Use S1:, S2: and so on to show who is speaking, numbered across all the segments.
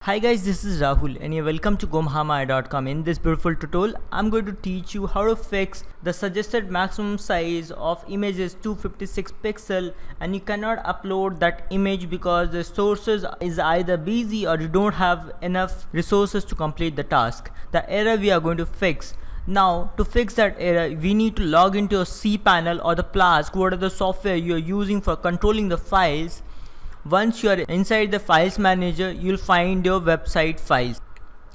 S1: Hi guys, this is Rahul and you're welcome to gomhama.com. In this beautiful tutorial, I'm going to teach you how to fix the suggested maximum size of images 256 pixel and you cannot upload that image because the sources is either busy or you don't have enough resources to complete the task. The error we are going to fix. Now to fix that error, we need to log into a cPanel or the Flask, whatever the software you're using for controlling the files. Once you are inside the files manager, you'll find your website files.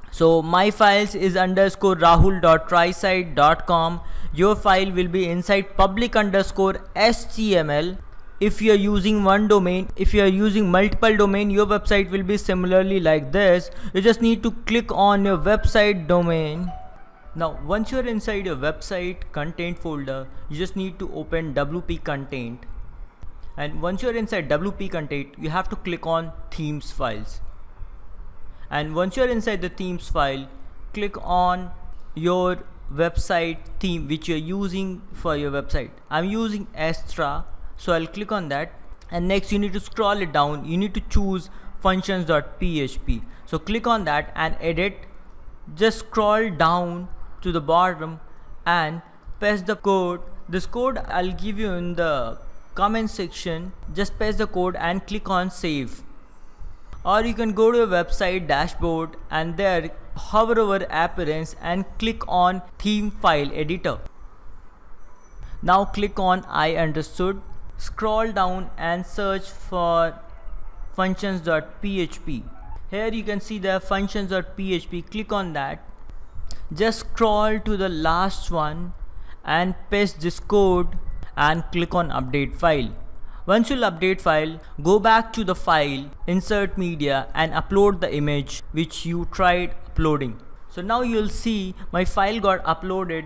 S1: So my files is _rahul.trisite.com. Your file will be inside public_html. If you are using one domain, if you are using multiple domain, your website will be similarly like this. You just need to click on your website domain. Now once you are inside your website content folder, you just need to open WP content. And once you're inside WP content, you have to click on themes files. And once you're inside the themes file, click on your website theme which you're using for your website. I'm using Astra, so I'll click on that. And next you need to scroll it down. You need to choose functions.php. So click on that and edit. Just scroll down to the bottom and paste the code. This code I'll give you in the comment section. Just paste the code and click on save, or you can go to your website dashboard and there hover over appearance and click on theme file editor. Now click on I understood, scroll down and search for functions.php. Here you can see the functions.php. Click on that, just scroll to the last one and paste this code and click on update file. Once you'll update file, go back to the file, insert media and upload the image which you tried uploading. So now you'll see my file got uploaded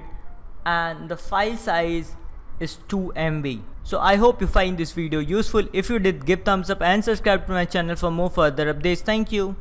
S1: and the file size is 2 MB. So I hope you find this video useful. If you did, give thumbs up and subscribe to my channel for more further updates. Thank you.